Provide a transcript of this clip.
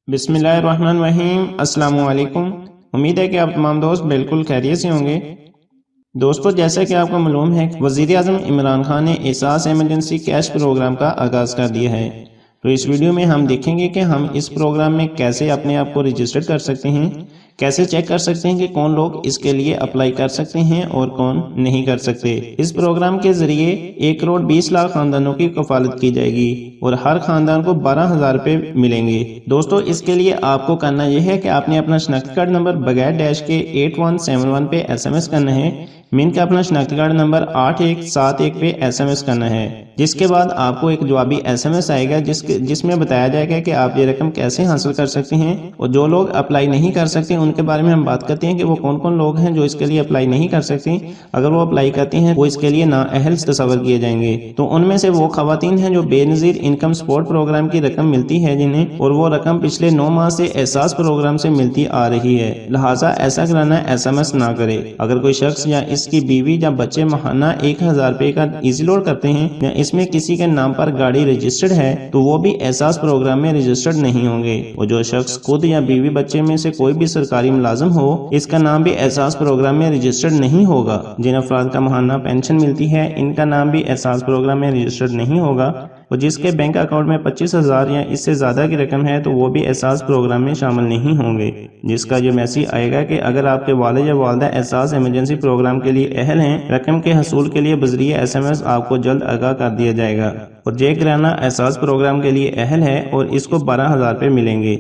बिस्मिल्लाहिर्रहमानिर्रहीम। अस्सलाम वालेकुम। उम्मीद है कि आप तमाम दोस्त बिल्कुल खैरियत से होंगे। दोस्तों, जैसा कि आपको मालूम है, वज़ीर आज़म इमरान खान ने एहसास एमरजेंसी कैश प्रोग्राम का आगाज़ कर दिया है। तो इस वीडियो में हम देखेंगे कि हम इस प्रोग्राम में कैसे अपने आप को रजिस्टर कर सकते हैं, कैसे चेक कर सकते हैं कि कौन लोग इसके लिए अप्लाई कर सकते हैं और कौन नहीं कर सकते। इस प्रोग्राम के जरिए 1 करोड़ 20 लाख खानदानों की कफालत की जाएगी और हर खानदान को 12,000 रुपए मिलेंगे। दोस्तों, इसके लिए आपको करना यह है कि आपने अपना शनाख्ती कार्ड नंबर बगैर डैश के 8171 पे SMS करना है। मीन का अपना शनाख्ती कार्ड नंबर 8171 पे SMS करना है, जिसके बाद आपको एक जवाबी SMS आएगा जिसमें बताया जाएगा कि आप ये रकम कैसे हासिल कर सकते हैं। और जो लोग अप्लाई नहीं कर सकते उनके बारे में हम बात करते हैं कि वो कौन कौन लोग हैं जो इसके लिए अप्लाई नहीं कर सकते। अगर वो अप्लाई करते हैं वो इसके लिए नाअहल तस्वर किए जाएंगे। तो उनमें से वो खवातीन हैं जो बेनजीर इनकम सपोर्ट प्रोग्राम की रकम मिलती है जिन्हें, और वो रकम पिछले 9 माह से एहसास प्रोग्राम से मिलती आ रही है। लिहाजा ऐसा कराना SMS ना करे। अगर कोई शख्स या इसकी बीवी या बच्चे माहाना 1,000 रुपए का इजी लोड करते हैं या इसमें किसी के नाम पर गाड़ी रजिस्टर्ड है तो वो भी एहसास प्रोग्राम में रजिस्टर्ड नहीं होंगे। और जो शख्स खुद या बीवी बच्चे में से कोई भी सरकारी मुलाजिम हो, इसका नाम भी एहसास प्रोग्राम में रजिस्टर्ड नहीं होगा। जिन अफराद का माहाना पेंशन मिलती है इनका नाम भी एहसास प्रोग्राम में रजिस्टर्ड नहीं होगा। और जिसके बैंक अकाउंट में 25,000 या इससे ज्यादा की रकम है तो वो भी एहसास प्रोग्राम में शामिल नहीं होंगे। जिसका ये मैसेज आएगा कि अगर आपके वालिद या वालिदा एहसास इमरजेंसी प्रोग्राम के लिए अहल हैं, रकम के हसूल के लिए बजरिए SMS आपको जल्द आगाह कर दिया जाएगा। और जे कराना एहसास प्रोग्राम के लिए अहल है और इसको 12,000 रुपए मिलेंगे।